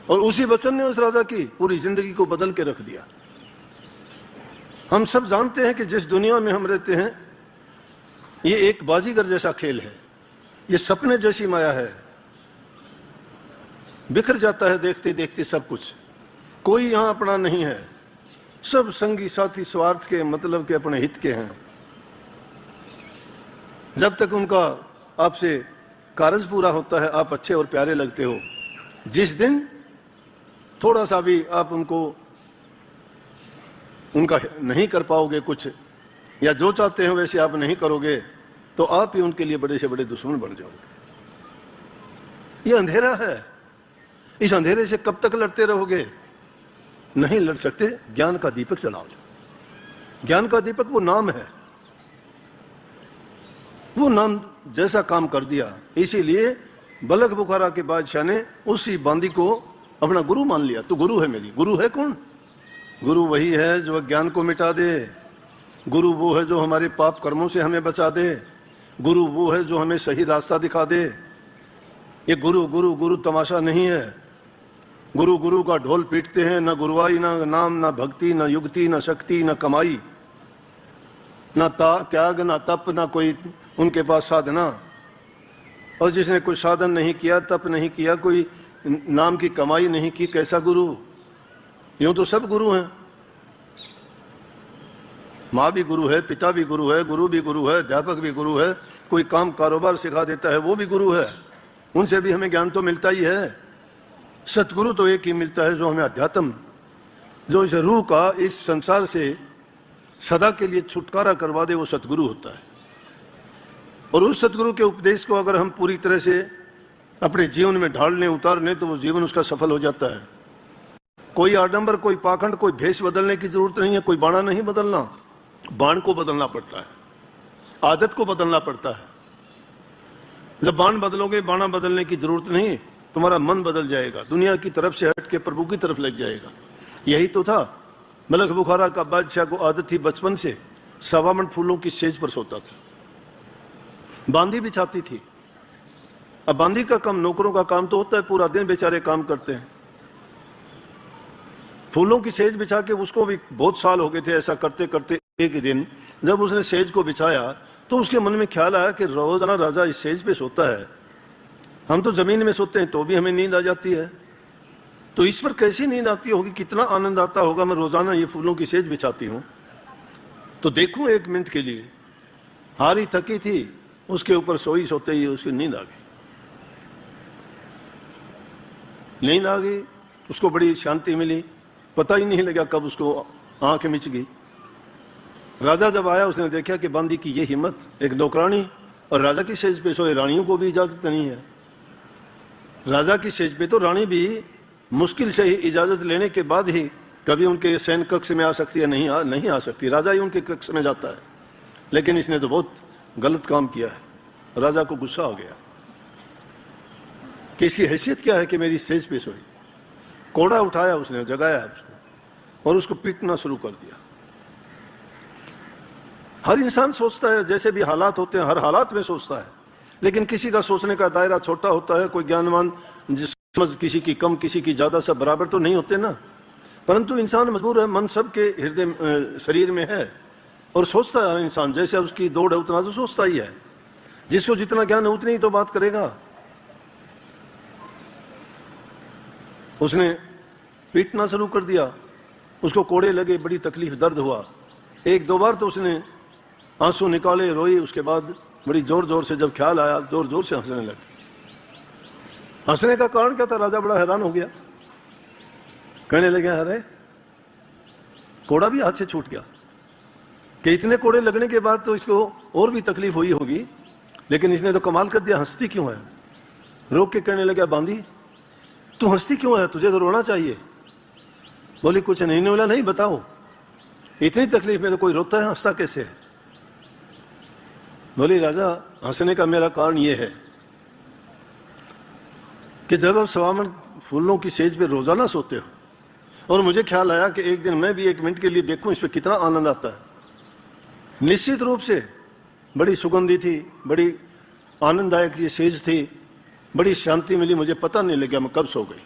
और उसी वचन ने उस राजा की पूरी जिंदगी को बदल के रख दिया। हम सब जानते हैं कि जिस दुनिया में हम रहते हैं ये एक बाजीगर जैसा खेल है, ये सपने जैसी माया है, बिखर जाता है देखते देखते सब कुछ, कोई यहां अपना नहीं है, सब संगी साथी स्वार्थ के, मतलब के, अपने हित के हैं। जब तक उनका आपसे कारज पूरा होता है आप अच्छे और प्यारे लगते हो। जिस दिन थोड़ा सा भी आप उनका नहीं कर पाओगे कुछ, या जो चाहते हैं वैसे आप नहीं करोगे, तो आप ही उनके लिए बड़े से बड़े दुश्मन बन जाओगे। ये अंधेरा है, इस अंधेरे से कब तक लड़ते रहोगे? नहीं लड़ सकते। ज्ञान का दीपक जलाओ। ज्ञान का दीपक वो नाम है, वो नाम जैसा काम कर दिया। इसीलिए बलख बुखारा के बादशाह ने उसी बांदी को अपना गुरु मान लिया। तो गुरु है मेरी। गुरु है कौन? गुरु वही है जो अज्ञान को मिटा दे। गुरु वो है जो हमारे पाप कर्मों से हमें बचा दे। गुरु वो है जो हमें सही रास्ता दिखा दे। ये गुरु गुरु गुरु तमाशा नहीं है। गुरु गुरु का ढोल पीटते हैं, न गुरुआई, न नाम, न भक्ति, न युक्ति, न शक्ति, न कमाई, न त्याग, न तप, न कोई उनके पास साधना। और जिसने कोई साधन नहीं किया, तप नहीं किया, कोई नाम की कमाई नहीं की, कैसा गुरु? यूं तो सब गुरु हैं। माँ भी गुरु है, पिता भी गुरु है, गुरु भी गुरु है, अध्यापक भी गुरु है, कोई काम कारोबार सिखा देता है वो भी गुरु है। उनसे भी हमें ज्ञान तो मिलता ही है। सतगुरु तो एक ही मिलता है जो हमें अध्यात्म, जो इस रूह का इस संसार से सदा के लिए छुटकारा करवा दे, वो सतगुरु होता है। और उस सतगुरु के उपदेश को अगर हम पूरी तरह से अपने जीवन में ढाल लें, उतार लें, तो वो जीवन उसका सफल हो जाता है। कोई आडंबर, कोई पाखंड, कोई भेष बदलने की जरूरत नहीं है। कोई बाणा नहीं बदलना, बाण को बदलना पड़ता है, आदत को बदलना पड़ता है। जब बाण बदलोगे, बाणा बदलने की जरूरत नहीं, तुम्हारा मन बदल जाएगा, दुनिया की तरफ से हट के प्रभु की तरफ लग जाएगा। यही तो था। बलख बुखारा का बादशाह को आदत थी बचपन से सवामन फूलों की सेज पर सोता था, बांदी बिछाती थी। अब बांदी का काम, नौकरों का काम तो होता है पूरा दिन बेचारे काम करते हैं। फूलों की सेज बिछा के, उसको भी बहुत साल हो गए थे ऐसा करते करते। एक दिन जब उसने सेज को बिछाया तो उसके मन में ख्याल आया कि रोजाना राजा इस सेज पे सोता है, हम तो जमीन में सोते हैं तो भी हमें नींद आ जाती है, तो इस पर कैसी नींद आती होगी, कितना आनंद आता होगा। मैं रोजाना ये फूलों की सेज बिछाती हूँ तो देखूं एक मिनट के लिए। हारी थकी थी, उसके ऊपर सोई सोते ही उसकी नींद आ गई। नींद आ गई, उसको बड़ी शांति मिली, पता ही नहीं लगा कब उसको आंख मिच गई। राजा जब आया उसने देखा कि बांदी की ये हिम्मत, एक नौकरानी और राजा की सेज पे सोए। रानियों को भी इजाजत नहीं है। राजा की सेज पे तो रानी भी मुश्किल से ही इजाजत लेने के बाद ही कभी उनके सैन्य कक्ष में आ सकती है, नहीं आ सकती। राजा ही उनके कक्ष में जाता है। लेकिन इसने तो बहुत गलत काम किया है। राजा को गुस्सा हो गया कि इसकी हैसियत क्या है कि मेरी सेज पे सोई। कोड़ा उठाया उसने, जगाया उसको और उसको पीटना शुरू कर दिया। हर इंसान सोचता है, जैसे भी हालात होते हैं हर हालात में सोचता है, लेकिन किसी का सोचने का दायरा छोटा होता है। कोई ज्ञानवान जिस समझ किसी की कम, किसी की ज्यादा, सब बराबर तो नहीं होते ना। परंतु इंसान मजबूर है, मन सबके हृदय शरीर में है और सोचता है हर इंसान। जैसे उसकी दौड़ है उतना तो सोचता ही है। जिसको जितना ज्ञान है उतनी ही तो बात करेगा। उसने पीटना शुरू कर दिया, उसको कोड़े लगे, बड़ी तकलीफ, दर्द हुआ। एक दो बार तो उसने आंसू निकाले, रोई। उसके बाद बड़ी जोर जोर से जब ख्याल आया, जोर जोर से हंसने लगे। हंसने का कारण क्या था? राजा बड़ा हैरान हो गया, कहने लगे अरे कोड़ा भी हाथ से छूट गया कि इतने कोड़े लगने के बाद तो इसको और भी तकलीफ हुई होगी, लेकिन इसने तो कमाल कर दिया। हंसती क्यों है? रोक के कहने लगा बांदी तू हंसती क्यों है? तुझे तो रोना चाहिए। बोली कुछ नहीं। बोला नहीं बताओ, इतनी तकलीफ में तो कोई रोता है, हंसता कैसे है? बोली राजा हंसने का मेरा कारण यह है कि जब आप सवामन फूलों की सेज पे रोजाना सोते हो और मुझे ख्याल आया कि एक दिन मैं भी एक मिनट के लिए देखूं इस पे कितना आनंद आता है। निश्चित रूप से बड़ी सुगंधी थी, बड़ी आनंददायक ये सेज थी, बड़ी शांति मिली। मुझे पता नहीं लगा मैं कब सो गई।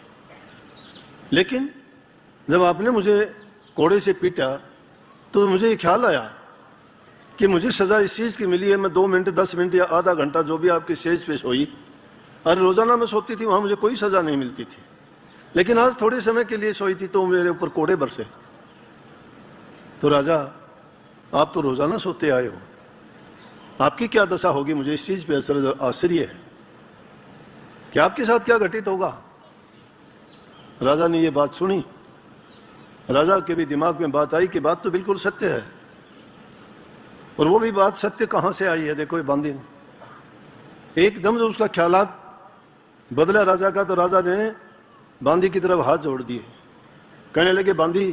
लेकिन जब आपने मुझे कोड़े से पीटा तो मुझे ये ख्याल आया कि मुझे सज़ा इस चीज़ की मिली है, मैं 2 मिनट 10 मिनट या आधा घंटा जो भी आपकी स्टेज पे सोई, और रोज़ाना मैं सोती थी, वहाँ मुझे कोई सज़ा नहीं मिलती थी, लेकिन आज थोड़े समय के लिए सोई थी तो मेरे ऊपर कोड़े बरसे। तो राजा, आप तो रोज़ाना सोते आए हो, आपकी क्या दशा होगी, मुझे इस चीज़ पे आश्चर्य है कि आपके साथ क्या घटित होगा। राजा ने ये बात सुनी, राजा के भी दिमाग में बात आई कि बात तो बिल्कुल सत्य है, और वो भी बात सत्य कहाँ से आई है। देखो ये बांदी ने एकदम जो उसका ख्यालात बदला राजा का, तो राजा ने बांदी की तरफ हाथ जोड़ दिए, कहने लगे, बांदी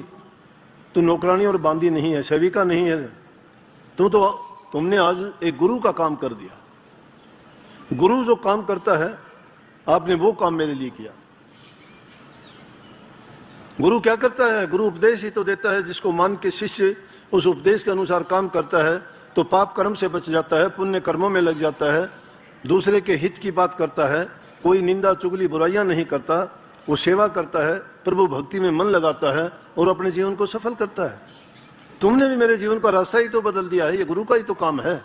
तू नौकरानी और बांदी नहीं है, सेविका नहीं है, तुमने आज एक गुरु का काम कर दिया। गुरु जो काम करता है, आपने वो काम मेरे लिए किया। गुरु क्या करता है? गुरु उपदेश ही तो देता है, जिसको मान के शिष्य उस उपदेश के अनुसार काम करता है तो पाप कर्म से बच जाता है, पुण्य कर्मों में लग जाता है, दूसरे के हित की बात करता है, कोई निंदा चुगली बुराइयां नहीं करता, वो सेवा करता है, प्रभु भक्ति में मन लगाता है और अपने जीवन को सफल करता है। तुमने भी मेरे जीवन का रास्ता ही तो बदल दिया है, ये गुरु का ही तो काम है।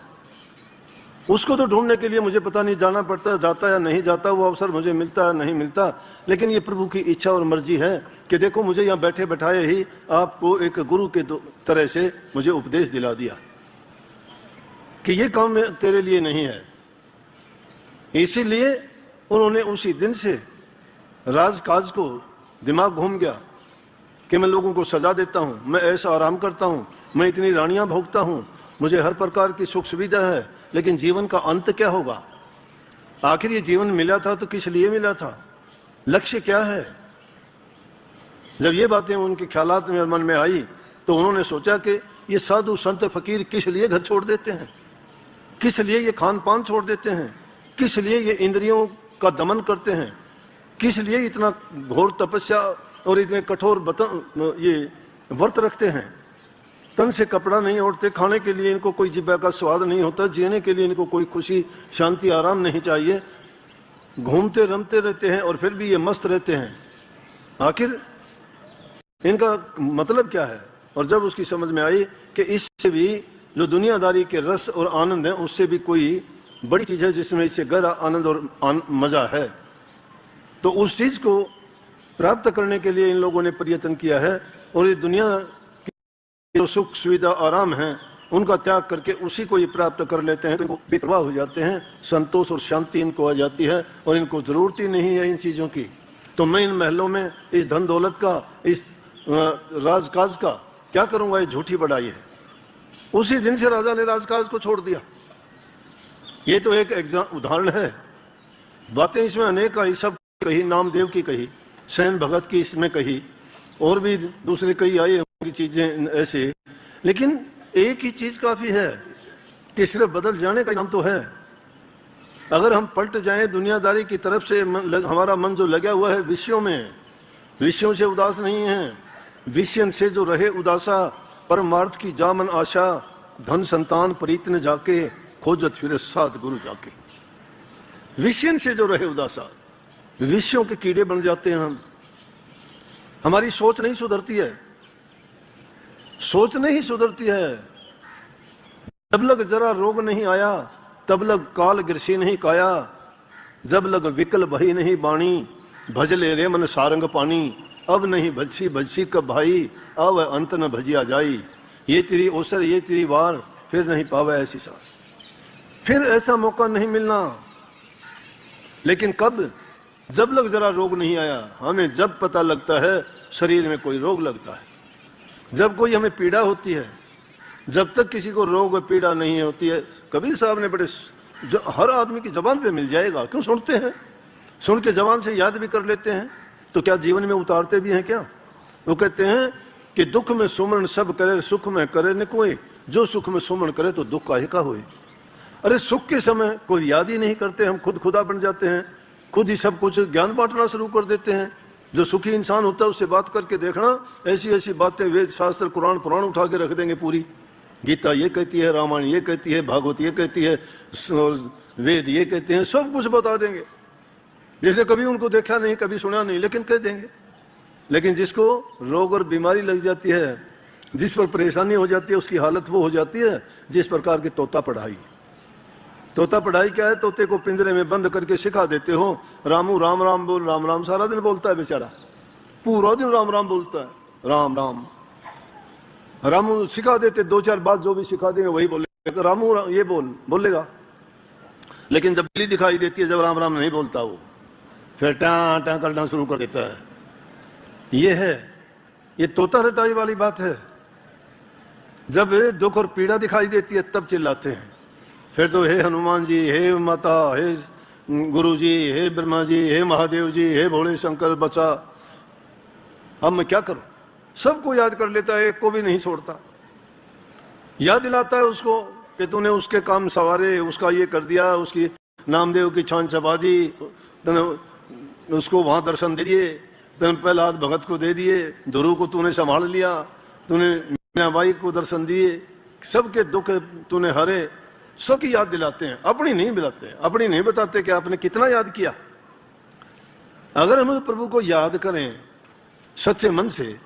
उसको तो ढूंढने के लिए मुझे पता नहीं जाना पड़ता, जाता या नहीं जाता, वो अवसर मुझे मिलता या नहीं मिलता, लेकिन ये प्रभु की इच्छा और मर्जी है कि देखो मुझे यहाँ बैठे बैठाए ही आपको एक गुरु के तरह से मुझे उपदेश दिला दिया कि ये काम तेरे लिए नहीं है। इसीलिए उन्होंने उसी दिन से राजकाज को दिमाग घूम गया कि मैं लोगों को सजा देता हूँ, मैं ऐसा आराम करता हूँ, मैं इतनी रानियां भोगता हूँ, मुझे हर प्रकार की सुख सुविधा है, लेकिन जीवन का अंत क्या होगा? आखिर ये जीवन मिला था तो किस लिए मिला था? लक्ष्य क्या है? जब ये बातें उनके ख्यालात में मन में आई तो उन्होंने सोचा कि ये साधु संत फकीर किस लिए घर छोड़ देते हैं, किस लिए ये खान पान छोड़ देते हैं, किस लिए ये इंद्रियों का दमन करते हैं, किस लिए इतना घोर तपस्या और इतने कठोर ये व्रत रखते हैं, तन से कपड़ा नहीं ओढ़ते, खाने के लिए इनको कोई जिब्बा का स्वाद नहीं होता, जीने के लिए इनको कोई खुशी शांति आराम नहीं चाहिए, घूमते रमते रहते हैं और फिर भी ये मस्त रहते हैं। आखिर इनका मतलब क्या है? और जब उसकी समझ में आई कि इससे भी जो दुनियादारी के रस और आनंद है उससे भी कोई बड़ी चीज है जिसमें इससे गहरा आनंद और मजा है, तो उस चीज को प्राप्त करने के लिए इन लोगों ने प्रयत्न किया है और ये दुनिया की जो सुख सुविधा आराम है उनका त्याग करके उसी को ये प्राप्त कर लेते हैं, तो इनको बेपरवाह हो जाते हैं, संतोष और शांति इनको आ जाती है और इनको जरूरत ही नहीं है इन चीजों की। तो मैं इन महलों में इस धन दौलत का, इस राजकाज का क्या करूंगा? ये झूठी बढ़ाई है। उसी दिन से राजा ने राजकाज को छोड़ दिया। ये तो एक उदाहरण है, बातें इसमें अनेक आई, सब कही, नामदेव की कही, सैन भगत की इसमें कही, और भी दूसरे कई आई उनकी चीजें ऐसे, लेकिन एक ही चीज काफी है कि सिर्फ बदल जाने का नाम तो है। अगर हम पलट जाएं दुनियादारी की तरफ से, हमारा मन जो लगा हुआ है विषयों में, विषयों से उदास नहीं है, विषय से जो रहे उदासा, परमार्थ की जामन आशा, धन संतान प्रीत न जाके, खोजत फिरे साध गुरु जाके। विषय से जो रहे उदासा, विषयों के कीड़े बन जाते हैं हम, हमारी सोच नहीं सुधरती है, सोच नहीं सुधरती है। जब लग जरा रोग नहीं आया, तब लग काल गिरसी नहीं काया, जब लग विकल भई नहीं बाणी, भजले रे मन सारंग पानी, अब नहीं भजसी भजसी कब भाई, अब अंत न भजिया जाई, ये तेरी ओसर ये तेरी वार, फिर नहीं पावे ऐसी सार। फिर ऐसा मौका नहीं मिलना। लेकिन कब? जब लग जरा रोग नहीं आया। हमें जब पता लगता है शरीर में कोई रोग लगता है, जब कोई हमें पीड़ा होती है, जब तक किसी को रोग पीड़ा नहीं होती है, कबीर साहब ने बड़े हर आदमी की जबान पे मिल जाएगा, क्यों सुनते हैं, सुन के जबान से याद भी कर लेते हैं, तो क्या जीवन में उतारते भी हैं क्या? वो कहते हैं कि दुख में सुमरण सब करे, सुख में करे न कोई, जो सुख में सुमरण करे तो दुख काहे का होए। अरे सुख के समय कोई याद ही नहीं करते, हम खुद खुदा बन जाते हैं, खुद ही सब कुछ ज्ञान बांटना शुरू कर देते हैं। जो सुखी इंसान होता है उससे बात करके देखना, ऐसी ऐसी बातें वेद शास्त्र कुरान पुराण उठा के रख देंगे, पूरी गीता ये कहती है, रामायण ये कहती है, भागवत ये कहती है, वेद ये कहते हैं, सब कुछ बता देंगे, जैसे कभी उनको देखा नहीं, कभी सुना नहीं, लेकिन कह देंगे। लेकिन जिसको रोग और बीमारी लग जाती है, जिस पर परेशानी हो जाती है, उसकी हालत वो हो जाती है जिस प्रकार की तोता पढ़ाई। तोता पढ़ाई क्या है? तोते को पिंजरे में बंद करके सिखा देते हो, रामू राम राम बोल, राम राम सारा दिन बोलता है बेचारा, पूरा दिन राम राम बोलता है, राम राम। रामू सिखा देते, दो चार बात जो भी सिखा देंगे वही बोलेगा, रामू ये बोलेगा। लेकिन जब बिल्ली दिखाई देती है, जब राम राम नहीं बोलता वो, फिर टां टां करना शुरू कर देता है। ये तोता रटाई वाली बात है। जब दुख और पीड़ा दिखाई देती है तब चिल्लाते हैं, फिर तो हे हनुमान जी, हे माता, हे गुरु जी, हे ब्रह्मा जी, हे महादेव जी, हे भोले शंकर बचा। अब मैं क्या करूं? सबको याद कर लेता है, एक को भी नहीं छोड़ता। याद दिलाता है उसको कि तूने उसके काम सवारे, उसका ये कर दिया, उसकी नामदेव की छान चबा दी, तूने उसको वहां दर्शन दे दिए, तूने प्रहलाद भगत को दे दिए, ध्रुव को तूने संभाल लिया, तूने मीनाबाई को दर्शन दिए, सबके दुख तूने हरे। सबकी याद दिलाते हैं, अपनी नहीं दिलाते, अपनी नहीं बताते कि आपने कितना याद किया। अगर हम प्रभु को याद करें सच्चे मन से,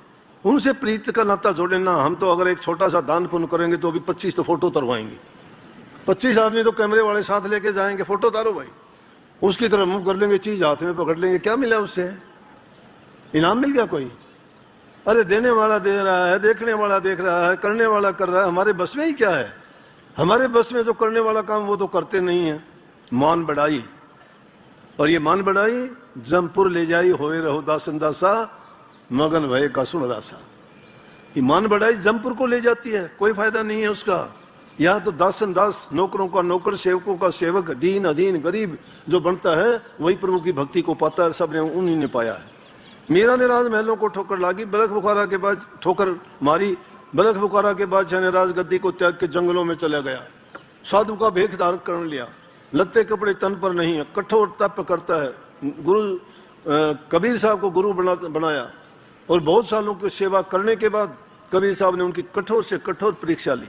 उनसे प्रीत का नाता जोड़े ना, हम तो अगर एक छोटा सा दान पुण्य करेंगे तो अभी 25 तो फोटो उतरवाएंगे, 25 आदमी तो कैमरे वाले साथ लेके जाएंगे, फोटो उतारो भाई, उसकी तरफ मुंह कर लेंगे, चीज हाथ में पकड़ लेंगे, क्या मिला उससे? इनाम मिल गया कोई? अरे देने वाला दे रहा है, देखने वाला देख रहा है, करने वाला कर रहा है, हमारे बस में ही क्या है? हमारे बस में जो करने वाला काम वो तो करते नहीं है। मान बढ़ाई, और ये मान बढ़ाई जमपुर ले जाई, होए रहो दासन दासा, मगन भय का सुन रासा। ये मान बढ़ाई जमपुर को ले जाती है, कोई फायदा नहीं है उसका। यहाँ तो दासन दास, नौकरों का नौकर, सेवकों का सेवक, दीन अधीन गरीब जो बनता है वही प्रभु की भक्ति को पाता है। सबने उन्हीं ने पाया है। मीरा ने राजमहलों को ठोकर लागी, बलख बुखारा के बाद ठोकर मारी, बलख बुखारा के बाद शाह ने राजगद्दी को त्याग के जंगलों में चला गया, साधु का भेख धारण कर लिया, लत्ते कपड़े तन पर नहीं है, कठोर तप करता है। गुरु कबीर साहब को गुरु बनाया, और बहुत सालों की सेवा करने के बाद कबीर साहब ने उनकी कठोर से कठोर परीक्षा ली,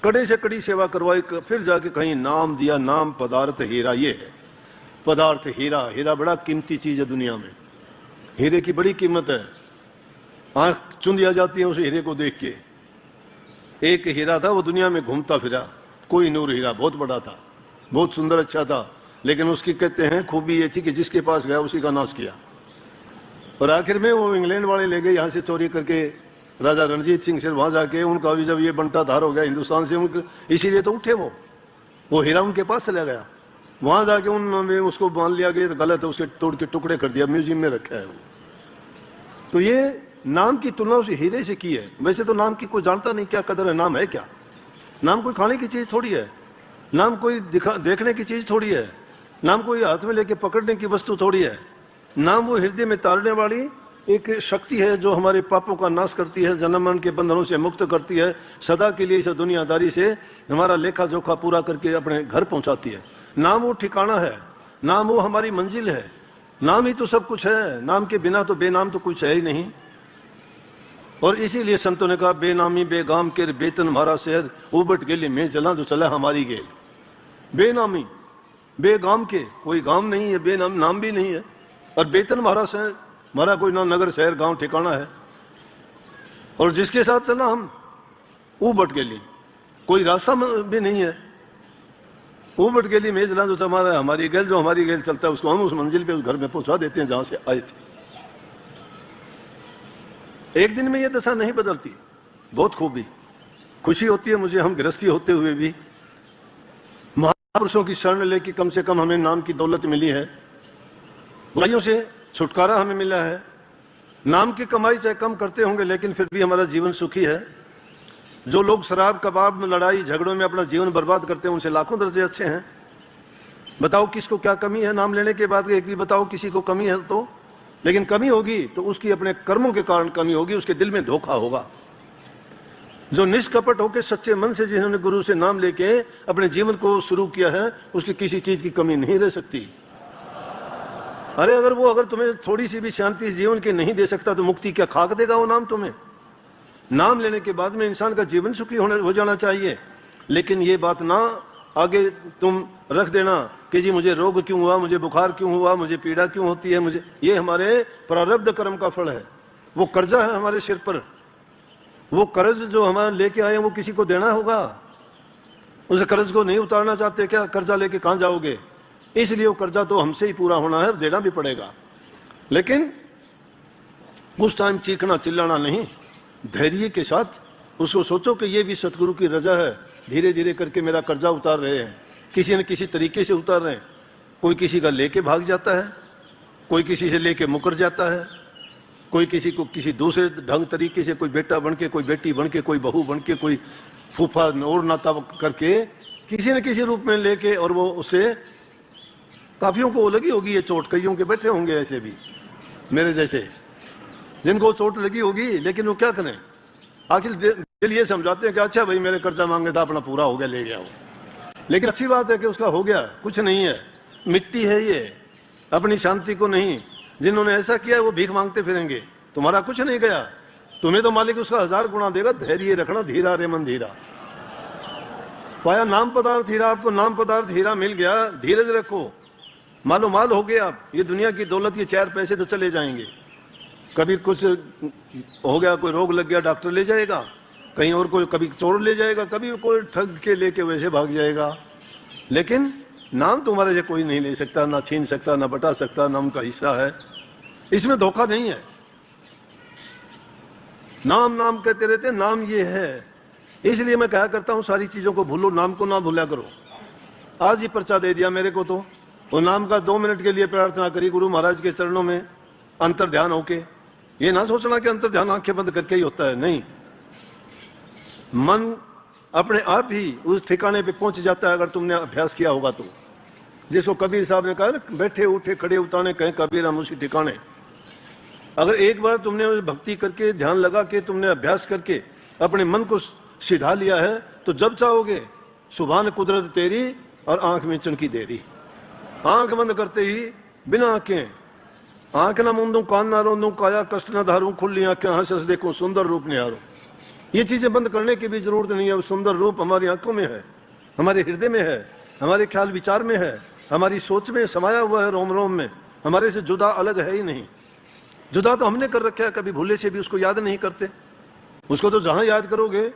कड़े से कड़ी सेवा करवाई, फिर जाके कहीं नाम दिया, नाम पदार्थ हीरा। ये है पदार्थ हीरा। हीरा बड़ा कीमती चीज है दुनिया में, हीरे की बड़ी कीमत है। आंख चुन दिया जाती है उस हीरे को देख के। एक हीरा था, वो दुनिया में घूमता फिरा, कोई नूर हीरा, बहुत बड़ा था, बहुत सुंदर, अच्छा था, लेकिन उसकी कहते हैं खूबी ये थी कि जिसके पास गया उसी का नाश किया। और आखिर में वो इंग्लैंड वाले ले गए यहाँ से चोरी करके, राजा रणजीत सिंह से वहां जाके उनका भी जब ये बंटा धार हो गया हिंदुस्तान से, उनके इसीलिए तो उठे वो हीरा उनके पास चला गया। वहां जाके उन्होंने उसको मान लिया गया, तो गलत है, उसके तोड़ के टुकड़े कर दिया, म्यूजियम में रखा है वो। तो ये नाम की तुलना उस हीरे से की है। वैसे तो नाम की कोई जानता नहीं क्या कदर है, नाम है क्या? नाम कोई खाने की चीज थोड़ी है, नाम कोई देखने की चीज थोड़ी है, नाम कोई हाथ में लेके पकड़ने की वस्तु थोड़ी है। नाम वो हृदय में तारने वाली एक शक्ति है जो हमारे पापों का नाश करती है, जन्म मरण के बंधनों से मुक्त करती है, सदा के लिए इस दुनियादारी से हमारा लेखा जोखा पूरा करके अपने घर पहुंचाती है। नाम वो ठिकाना है, नाम वो हमारी मंजिल है, नाम ही तो सब कुछ है। नाम के बिना तो बेनाम तो कुछ है ही नहीं। और इसीलिए संतों ने कहा, बेनामी बेगाम के बेतन हमारा शहर, उबट गेले में चला जो चला हमारी गेल। बेनामी बेगाम के, कोई गांव नहीं है, बेनाम नाम भी नहीं है, और बेतन हमारा शहर, हमारा कोई ना नगर शहर गांव ठिकाना है। और जिसके साथ चला हम, उबट गेली, कोई रास्ता भी नहीं है। उबट गेली में चला जो हमारा हमारी गेल, जो हमारी गेल चलता है उसको हम उस मंजिल पे, उस घर में पहुंचा देते हैं जहां से आए थे। एक दिन में ये दशा नहीं बदलती, बहुत खूबी खुशी होती है मुझे, हम गृहस्थी होते हुए भी महापुरुषों की शरण लेके कम से कम हमें नाम की दौलत मिली है, बुराइयों से छुटकारा हमें मिला है। नाम की कमाई चाहे कम करते होंगे लेकिन फिर भी हमारा जीवन सुखी है। जो लोग शराब कबाब में लड़ाई झगड़ों में अपना जीवन बर्बाद करते हैं उनसे लाखों दर्जे अच्छे हैं। बताओ किसको क्या कमी है नाम लेने के बाद? एक भी बताओ किसी को कमी है तो? लेकिन कमी होगी तो उसकी अपने कर्मों के कारण कमी होगी, उसके दिल में धोखा होगा। जो निष्कपट होकर सच्चे मन से जिन्होंने गुरु से नाम लेके अपने जीवन को शुरू किया है, उसकी किसी चीज की कमी नहीं रह सकती। अरे अगर तुम्हें थोड़ी सी भी शांति जीवन की नहीं दे सकता तो मुक्ति क्या खाक देगा वो नाम तुम्हें? नाम लेने के बाद में इंसान का जीवन सुखी हो जाना चाहिए। लेकिन ये बात ना आगे तुम रख देना कि जी मुझे रोग क्यों हुआ, मुझे बुखार क्यों हुआ, मुझे पीड़ा क्यों होती है, मुझे, ये हमारे प्रारब्ध कर्म का फल है। वो कर्जा है हमारे सिर पर। वो कर्ज जो हमारे लेके आए वो किसी को देना होगा। उस कर्ज को नहीं उतारना चाहते क्या? कर्जा लेके कहां जाओगे? इसलिए वो कर्जा तो हमसे ही पूरा होना है, देना भी पड़ेगा। लेकिन उस टाइम चीखना चिल्लाना नहीं, धैर्य के साथ उसको सोचो कि ये भी सतगुरु की रजा है, धीरे धीरे करके मेरा कर्जा उतार रहे हैं, किसी न किसी तरीके से उतार रहे हैं। कोई किसी का लेके भाग जाता है, कोई किसी से लेके मुकर जाता है, कोई किसी को किसी दूसरे ढंग तरीके से, कोई बेटा बन के, कोई बेटी बन के, कोई बहू बन के, कोई फूफा और नाता करके किसी न किसी रूप में लेके, और वो उससे काफियों को लगी होगी ये चोट। कईयों के बैठे होंगे ऐसे भी मेरे जैसे जिनको चोट लगी होगी, लेकिन वो क्या करें? आखिर दिल ये समझाते हैं कि अच्छा भाई मेरे कर्जा मांगे था, अपना पूरा हो गया, ले गया वो। लेकिन अच्छी बात है कि उसका हो गया, कुछ नहीं है, मिट्टी है ये, अपनी शांति को नहीं। जिन्होंने ऐसा किया है वो भीख मांगते फिरेंगे, तुम्हारा कुछ नहीं गया, तुम्हें तो मालिक उसका 1000 गुना देगा। धैर्य रखना, धीरा रे मन धीरा। पाया नाम पदार्थ हीरा, आपको नाम पदार्थ हीरा मिल गया, धीरज रखो, मालो माल हो गए आप। ये दुनिया की दौलत, ये 4 पैसे तो चले जाएंगे, कभी कुछ हो गया, कोई रोग लग गया, डॉक्टर ले जाएगा, कहीं और कोई कभी चोर ले जाएगा, कभी कोई ठग के लेके वैसे भाग जाएगा। लेकिन नाम तुम्हारे से कोई नहीं ले सकता, ना छीन सकता, ना बटा सकता, नाम का हिस्सा है, इसमें धोखा नहीं है। नाम नाम कहते रहते, नाम ये है। इसलिए मैं कहा करता हूं सारी चीजों को भूलो, नाम को ना भूला करो। आज ही पर्चा दे दिया मेरे को, तो वो नाम का 2 मिनट के लिए प्रार्थना करी गुरु महाराज के चरणों में अंतर ध्यान होके। ये ना सोचना कि अंतर ध्यान आंखें बंद करके ही होता है, नहीं। मन अपने आप ही उस ठिकाने पे पहुंच जाता है अगर तुमने अभ्यास किया होगा तो। जिसको कबीर साहब ने कहा, बैठे उठे खड़े उताने कहें कबीर हम उसी ठिकाने। अगर एक बार तुमने भक्ति करके, ध्यान लगा के, तुमने अभ्यास करके अपने मन को सिधा लिया है, तो जब चाहोगे सुभान कुदरत तेरी और आंख में चनकी देरी। आंख बंद करते ही बिना आंखें, आंख ना मूंदू, कान ना रोंदू, काया कष्ट ना धारू, खुली आंखें हंस हंस देखूं, सुंदर रूप निहारो। ये चीजें बंद करने की भी जरूरत नहीं है। वो सुंदर रूप हमारी आंखों में है, हमारे हृदय में है, हमारे ख्याल विचार में है, हमारी सोच में समाया हुआ है, रोम रोम में। हमारे से जुदा अलग है ही नहीं। जुदा तो हमने कर रखा है, कभी भूले से भी उसको याद नहीं करते। उसको तो जहां याद करोगे,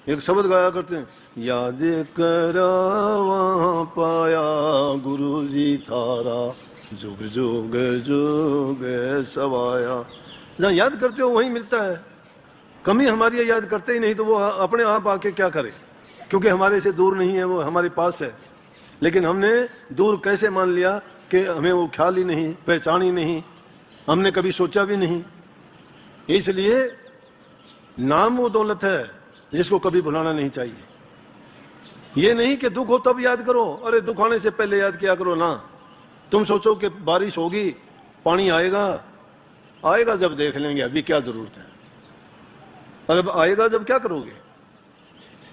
एक शब्द गाया करते हैं, याद करा वहां पाया गुरु जी थारा, जुग जुग जुग सवाया। जहां याद करते हो वहीं मिलता है। कमी हमारी है, याद करते ही नहीं, तो वो अपने आप आके क्या करे, क्योंकि हमारे से दूर नहीं है, वो हमारे पास है। लेकिन हमने दूर कैसे मान लिया कि हमें वो ख्याल ही नहीं, पहचान ही नहीं, हमने कभी सोचा भी नहीं। इसलिए नाम वो दौलत है जिसको कभी भुलाना नहीं चाहिए। ये नहीं कि दुख हो तब याद करो, अरे दुख आने से पहले याद किया करो ना। तुम सोचो कि बारिश होगी, पानी आएगा, आएगा जब देख लेंगे, अभी क्या जरूरत है। और अब आएगा जब क्या करोगे?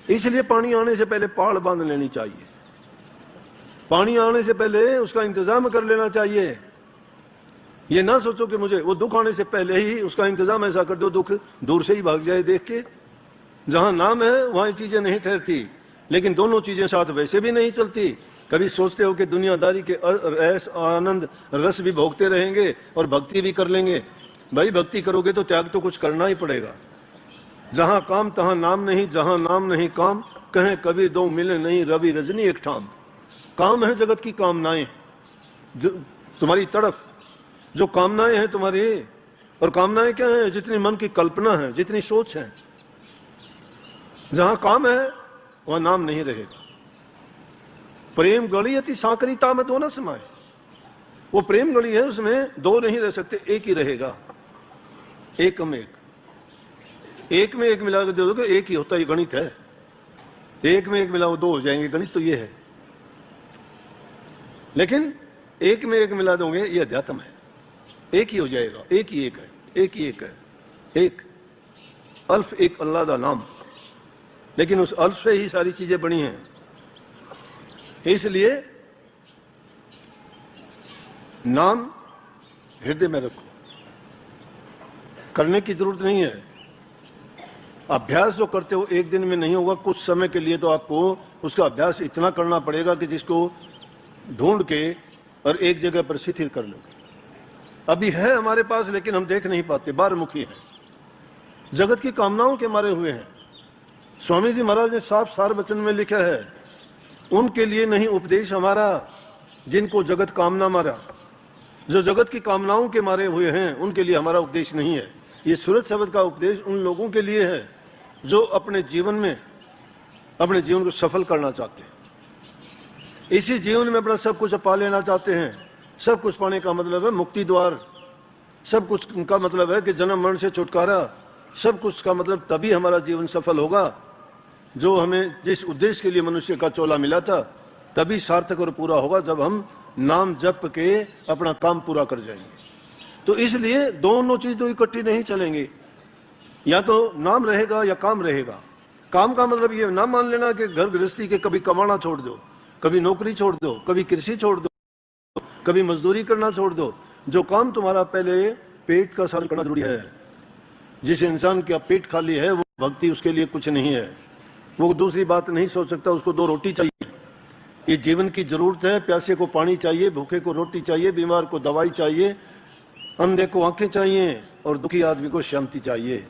इसलिए पानी आने से पहले पहाड़ बांध लेनी चाहिए, पानी आने से पहले उसका इंतजाम कर लेना चाहिए। ये ना सोचो कि मुझे वो दुख आने से पहले ही उसका इंतजाम ऐसा कर दो, दुख दूर से ही भाग जाए देख के। जहां नाम है वहां ये चीजें नहीं ठहरती, लेकिन दोनों चीजें साथ वैसे भी नहीं चलती। कभी सोचते हो कि दुनियादारी के ऐश आनंद रस भी भोगते रहेंगे और भक्ति भी कर लेंगे। भाई भक्ति करोगे तो त्याग तो कुछ करना ही पड़ेगा। जहां काम तहां नाम नहीं, जहां नाम नहीं काम, कहें कभी दो मिले नहीं, रवि रजनी एक ठाम। काम है जगत की कामनाएं, जो तुम्हारी तरफ जो कामनाएं हैं तुम्हारी, और कामनाएं क्या है? जितनी मन की कल्पना है, जितनी सोच है। जहां काम है वहां नाम नहीं रहेगा। प्रेम गढ़ी अति सांकरीता में दो न समाये। वो प्रेम गढ़ी है, उसमें दो नहीं रह सकते, एक ही रहेगा। एक में एक, एक में एक मिला के दे दोगे एक ही होता है, गणित है। एक में एक मिलाओ दो हो जाएंगे, गणित तो ये है। लेकिन एक में एक मिला दोगे ये अध्यात्म है, एक ही हो जाएगा। एक ही एक है, एक ही एक है, एक अल्फ एक अल्लाह का नाम। लेकिन उस अल्फ से ही सारी चीजें बनी हैं। इसलिए नाम हृदय में रखो, करने की जरूरत नहीं है। अभ्यास जो करते हो एक दिन में नहीं होगा, कुछ समय के लिए तो आपको उसका अभ्यास इतना करना पड़ेगा कि जिसको ढूंढ के और एक जगह पर शिथिल कर लो। अभी है हमारे पास, लेकिन हम देख नहीं पाते, बारमुखी है, जगत की कामनाओं के मारे हुए हैं। स्वामी जी महाराज ने साफ सार वचन में लिखा है, उनके लिए नहीं उपदेश हमारा जिनको जगत कामना मारा। जो जगत की कामनाओं के मारे हुए हैं उनके लिए हमारा उपदेश नहीं है। ये सूरज शब्द का उपदेश उन लोगों के लिए है जो अपने जीवन में अपने जीवन को सफल करना चाहते हैं, इसी जीवन में अपना सब कुछ पा लेना चाहते हैं। सब कुछ पाने का मतलब है मुक्ति द्वार, सब कुछ का मतलब है कि जन्म मरण से छुटकारा। सब कुछ का मतलब तभी हमारा जीवन सफल होगा, जो हमें जिस उद्देश्य के लिए मनुष्य का चोला मिला था तभी सार्थक और पूरा होगा, जब हम नाम जप के अपना काम पूरा कर जाएंगे। तो इसलिए दोनों चीज तो इकट्ठी नहीं चलेंगी, या तो नाम रहेगा या काम रहेगा। काम का मतलब ये ना मान लेना कि घर गृहस्थी के कभी कमाना छोड़ दो, कभी नौकरी छोड़ दो, कभी कृषि छोड़ दो, कभी मजदूरी करना छोड़ दो। जो काम तुम्हारा पहले पेट का साधन करना जरूरी है। जिस इंसान का पेट खाली है वो भक्ति उसके लिए कुछ नहीं है, वो दूसरी बात नहीं सोच सकता, उसको 2 रोटी चाहिए। ये जीवन की जरूरत है। प्यासे को पानी चाहिए, भूखे को रोटी चाहिए, बीमार को दवाई चाहिए, अंधे को आंखें चाहिए और दुखी आदमी को शांति चाहिए।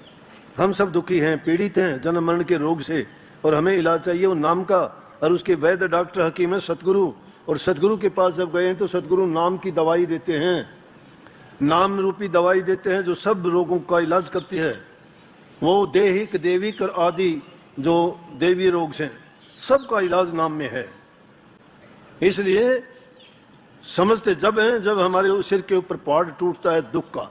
हम सब दुखी हैं, पीड़ित हैं जन्म मरण के रोग से, और हमें इलाज चाहिए वो नाम का। और उसके वैद्य डॉक्टर हकीम है सतगुरु, और सतगुरु के पास जब गए तो सतगुरु नाम की दवाई देते हैं, नाम रूपी दवाई देते हैं जो सब रोगों का इलाज करती है। वो देहिक देविक और आदि जो देवी रोग से सबका इलाज नाम में है। इसलिए समझते जब हैं जब हमारे सिर के ऊपर पहाड़ टूटता है दुख का,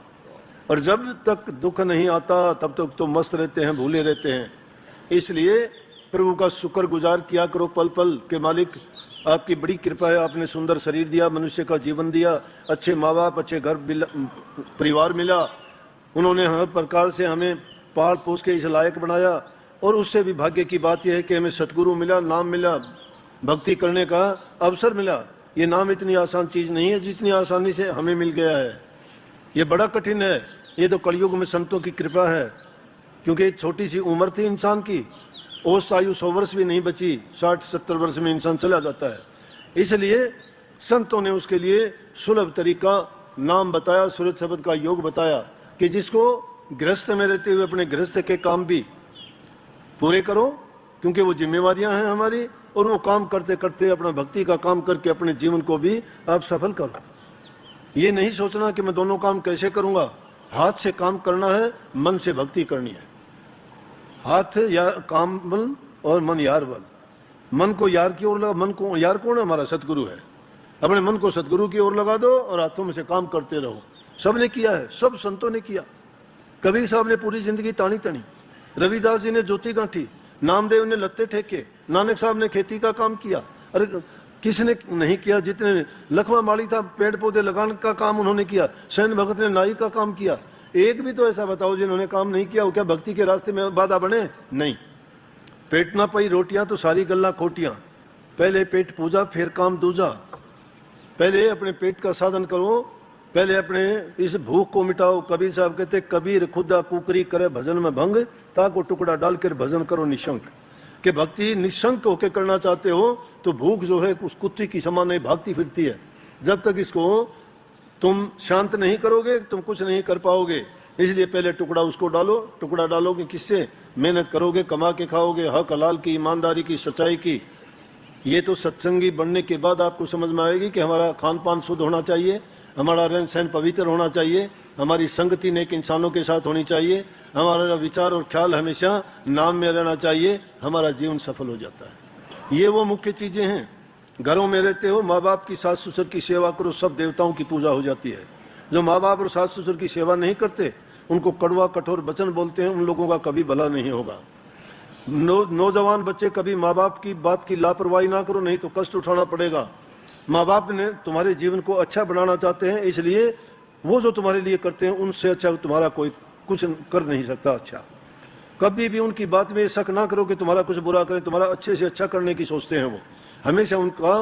और जब तक दुख नहीं आता तब तक तो मस्त रहते हैं, भूले रहते हैं। इसलिए प्रभु का शुक्र गुजार किया करो पल पल के मालिक आपकी बड़ी कृपा है, आपने सुंदर शरीर दिया, मनुष्य का जीवन दिया, अच्छे माँ बाप, अच्छे घर परिवार मिला, उन्होंने हर प्रकार से हमें पाल पोस के इस लायक बनाया। और उससे भी भाग्य की बात यह है कि हमें सतगुरु मिला, नाम मिला, भक्ति करने का अवसर मिला। ये नाम इतनी आसान चीज नहीं है जितनी आसानी से हमें मिल गया है, ये बड़ा कठिन है। ये तो कलयुग में संतों की कृपा है, क्योंकि छोटी सी उम्र थी इंसान की, औसत आयु 100 वर्ष भी नहीं बची, 60-70 वर्ष में इंसान चला जाता है। इसलिए संतों ने उसके लिए सुलभ तरीका नाम बताया, सूरज शब्द का योग बताया कि जिसको गृहस्थ में रहते हुए अपने गृहस्थ के काम भी पूरे करो, क्योंकि वो जिम्मेवारियां हैं हमारी, और वो काम करते करते अपना भक्ति का काम करके अपने जीवन को भी आप सफल करो। ये नहीं सोचना कि मैं दोनों काम कैसे करूंगा। हाथ से काम करना है, मन से भक्ति करनी है। हाथ या काम बल और मन यार बल। मन को यार की ओर लगा, मन को यार कौन है? हमारा सतगुरु है। अपने मन को सतगुरु की ओर लगा दो और हाथों में से काम करते रहो। सबने किया है, सब संतों ने किया। कबीर साहब ने पूरी जिंदगी तानी तनी, रविदास जी ने ज्योति गांठी, नामदेव ने लत्ते ठेके, नानक साहब ने खेती का काम किया। अरे किसने नहीं किया? जितने लखवा माली था पेड़ पौधे लगाने का काम उन्होंने किया। सैन भगत ने नाई का काम किया। एक भी तो ऐसा बताओ जिन्होंने काम नहीं किया। वो क्या भक्ति के रास्ते में बाधा बने? नहीं। पेट ना पाई रोटियां तो सारी गल्ला खोटियां। पहले पेट पूजा फिर काम दूजा। पहले अपने पेट का साधन करो, पहले अपने इस भूख को मिटाओ। कबीर साहब कहते कबीर खुदा कुकरी करे भजन में भंग, ताको टुकड़ा डालकर भजन करो निशंक। कि भक्ति निशंक होकर करना चाहते हो तो भूख जो है उस कुत्ते की समान नहीं भागती फिरती है। जब तक इसको तुम शांत नहीं करोगे तुम कुछ नहीं कर पाओगे। इसलिए पहले टुकड़ा उसको डालो। टुकड़ा डालोगे किससे? मेहनत करोगे, कमा के खाओगे, हक हलाल की, ईमानदारी की, सच्चाई की। ये तो सत्संगी बनने के बाद आपको समझ में आएगी कि हमारा खान पान शुद्ध होना चाहिए, हमारा रहन सहन पवित्र होना चाहिए, हमारी संगति नेक इंसानों के साथ होनी चाहिए, हमारा विचार और ख्याल हमेशा नाम में रहना चाहिए। हमारा जीवन सफल हो जाता है। ये वो मुख्य चीजें हैं। घरों में रहते हो, माँ बाप की, सास ससुर की सेवा करो, सब देवताओं की पूजा हो जाती है। जो माँ बाप और सास ससुर की सेवा नहीं करते, उनको कड़वा कठोर वचन बोलते हैं, उन लोगों का कभी भला नहीं होगा। नौजवान बच्चे कभी माँ बाप की बात की लापरवाही ना करो, नहीं तो कष्ट उठाना पड़ेगा। माँ बाप ने तुम्हारे जीवन को अच्छा बनाना चाहते हैं, इसलिए वो जो तुम्हारे लिए करते हैं उनसे अच्छा तुम्हारा कोई कुछ कर नहीं सकता। अच्छा, कभी भी उनकी बात में शक ना करो कि तुम्हारा कुछ बुरा करें। तुम्हारा अच्छे से अच्छा करने की सोचते हैं वो। हमेशा उनका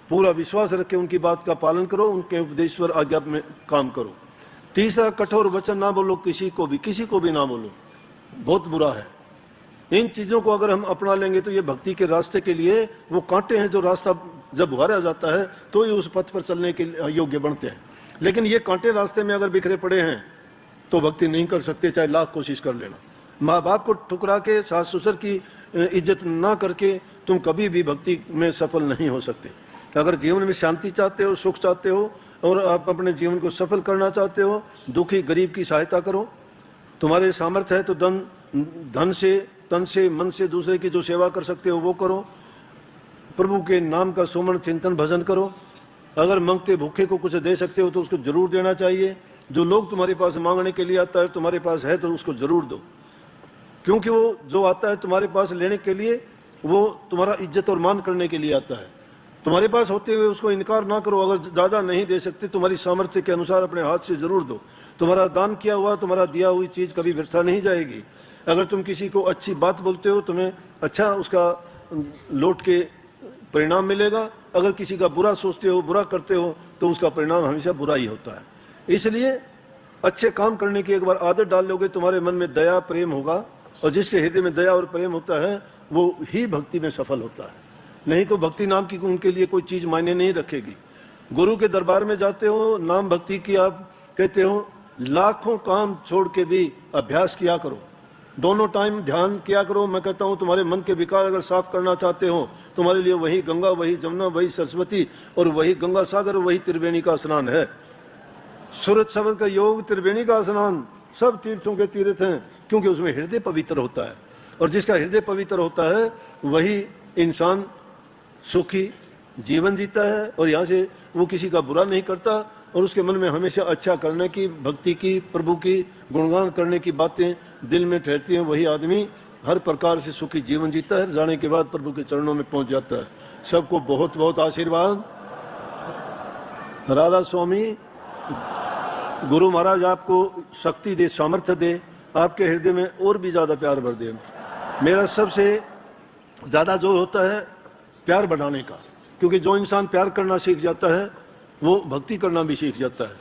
पूरा विश्वास रख के उनकी बात का पालन करो, उनके उपदेश पर आज्ञा में काम करो। तीसरा, कठोर वचन ना बोलो, किसी को भी ना बोलो, बहुत बुरा है। इन चीजों को अगर हम अपना लेंगे तो ये भक्ति के रास्ते के लिए वो कांटे हैं जो रास्ता जब उभारा जाता है तो ही उस पथ पर चलने के योग्य बनते हैं। लेकिन ये कांटे रास्ते में अगर बिखरे पड़े हैं तो भक्ति नहीं कर सकते, चाहे लाख कोशिश कर लेना। माँ बाप को ठुकरा के, सास ससुर की इज्जत ना करके तुम कभी भी भक्ति में सफल नहीं हो सकते। अगर जीवन में शांति चाहते हो, सुख चाहते हो और आप अपने जीवन को सफल करना चाहते हो, दुखी गरीब की सहायता करो। तुम्हारे सामर्थ्य है तो धन से, तन से, मन से दूसरे की जो सेवा कर सकते हो वो करो। प्रभु के नाम का सुमन चिंतन भजन करो। अगर मांगते भूखे को कुछ दे सकते हो तो उसको जरूर देना चाहिए। जो लोग तुम्हारे पास मांगने के लिए आता है, तुम्हारे पास है तो उसको जरूर दो, क्योंकि वो जो आता है तुम्हारे पास लेने के लिए वो तुम्हारा इज्जत और मान करने के लिए आता है। तुम्हारे पास होते हुए उसको इनकार ना करो। अगर ज़्यादा नहीं दे सकते, तुम्हारी सामर्थ्य के अनुसार अपने हाथ से जरूर दो। तुम्हारा दान किया हुआ, तुम्हारा दिया हुई चीज़ कभी व्यर्थ नहीं जाएगी। अगर तुम किसी को अच्छी बात बोलते हो, तुम्हें अच्छा उसका लौट के परिणाम मिलेगा। अगर किसी का बुरा सोचते हो, बुरा करते हो, तो उसका परिणाम हमेशा बुरा ही होता है। इसलिए अच्छे काम करने की एक बार आदत डाल लोगे, तुम्हारे मन में दया प्रेम होगा, और जिसके हृदय में दया और प्रेम होता है वो ही भक्ति में सफल होता है। नहीं तो भक्ति नाम की उनके लिए कोई चीज़ मायने नहीं रखेगी। गुरु के दरबार में जाते हो, नाम भक्ति की आप कहते हो, लाखों काम छोड़ के भी अभ्यास किया करो। दोनों टाइम ध्यान किया करो। मैं कहता हूँ तुम्हारे मन के विकार अगर साफ करना चाहते हो, तुम्हारे लिए वही गंगा, वही जमुना, वही सरस्वती और वही गंगा सागर, वही त्रिवेणी का स्नान है। सूरज शब्द का योग, त्रिवेणी का स्नान, सब तीर्थों के तीर्थ हैं, क्योंकि उसमें हृदय पवित्र होता है। और जिसका हृदय पवित्र होता है वही इंसान सुखी जीवन जीता है, और यहाँ से वो किसी का बुरा नहीं करता, और उसके मन में हमेशा अच्छा करने की, भक्ति की, प्रभु की गुणगान करने की बातें दिल में ठहरती हैं। वही आदमी हर प्रकार से सुखी जीवन जीता है, जाने के बाद प्रभु के चरणों में पहुंच जाता है। सबको बहुत बहुत आशीर्वाद। राधा स्वामी, गुरु महाराज आपको शक्ति दे, सामर्थ्य दे, आपके हृदय में और भी ज़्यादा प्यार भर दे। मेरा सबसे ज़्यादा जोर होता है प्यार बढ़ाने का, क्योंकि जो इंसान प्यार करना सीख जाता है वो भक्ति करना भी सीख जाता है।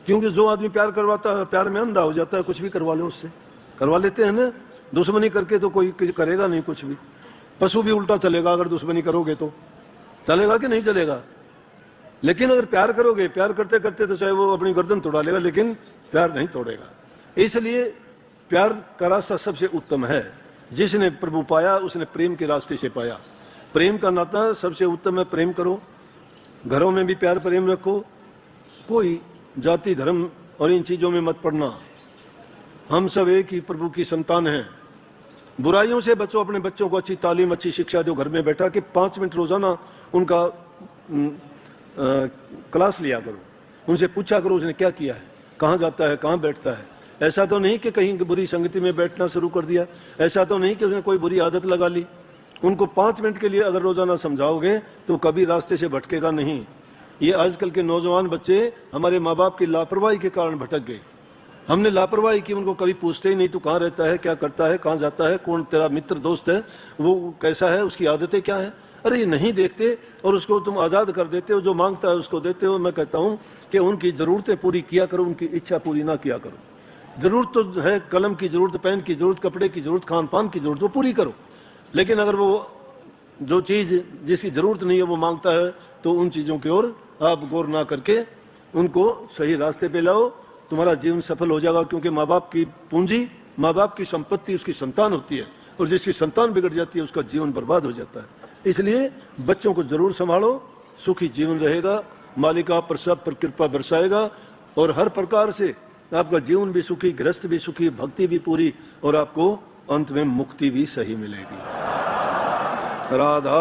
क्योंकि जो आदमी प्यार करवाता है प्यार में अंधा हो जाता है। कुछ भी करवा लो उससे, करवा लेते हैं ना। दुश्मनी करके तो कोई करेगा नहीं कुछ भी। पशु भी उल्टा चलेगा, अगर दुश्मनी करोगे तो चलेगा कि नहीं चलेगा। लेकिन अगर प्यार करोगे, प्यार करते करते तो चाहे वो अपनी गर्दन तोड़ा लेगा, लेकिन प्यार नहीं तोड़ेगा। इसलिए प्यार का रास्ता सबसे उत्तम है। जिसने प्रभु पाया उसने प्रेम के रास्ते से पाया। प्रेम का नाता सबसे उत्तम है। प्रेम करो, घरों में भी प्यार प्रेम रखो। कोई जाति धर्म और इन चीज़ों में मत पड़ना। हम सब एक ही प्रभु की संतान हैं। बुराइयों से बचो, अपने बच्चों को अच्छी तालीम, अच्छी शिक्षा दो। घर में बैठा के 5 मिनट रोजाना उनका क्लास लिया करो। उनसे पूछा करो उसने क्या किया है, कहाँ जाता है, कहाँ बैठता है। ऐसा तो नहीं कि कहीं बुरी संगति में बैठना शुरू कर दिया। ऐसा तो नहीं कि उसने कोई बुरी आदत लगा ली। उनको 5 मिनट के लिए अगर रोजाना समझाओगे तो कभी रास्ते से भटकेगा नहीं। ये आजकल के नौजवान बच्चे हमारे माँ बाप की लापरवाही के कारण भटक गए। हमने लापरवाही की, उनको कभी पूछते ही नहीं तू कहाँ रहता है, क्या करता है, कहाँ जाता है, कौन तेरा मित्र दोस्त है, वो कैसा है, उसकी आदतें क्या है। अरे ये नहीं देखते और उसको तुम आज़ाद कर देते हो। जो मांगता है उसको देते हो। मैं कहता हूँ कि उनकी ज़रूरतें पूरी किया करो, उनकी इच्छा पूरी ना किया करो। ज़रूरत तो है, कलम की ज़रूरत, पेन की ज़रूरत, कपड़े की ज़रूरत, खान पान की ज़रूरत, वो पूरी करो। लेकिन अगर वो जो चीज़ जिसकी ज़रूरत नहीं है वो मांगता है तो उन चीज़ों की ओर आप गौर ना करके उनको सही रास्ते पे लाओ। तुम्हारा जीवन सफल हो जाएगा। क्योंकि माँ बाप की पूंजी, माँ बाप की संपत्ति उसकी संतान होती है, और जिसकी संतान बिगड़ जाती है उसका जीवन बर्बाद हो जाता है। इसलिए बच्चों को जरूर संभालो, सुखी जीवन रहेगा। मालिक आप पर सब पर कृपा बरसाएगा और हर प्रकार से आपका जीवन भी सुखी, गृहस्थ भी सुखी, भक्ति भी पूरी, और आपको अंत में मुक्ति भी सही मिलेगी। राधा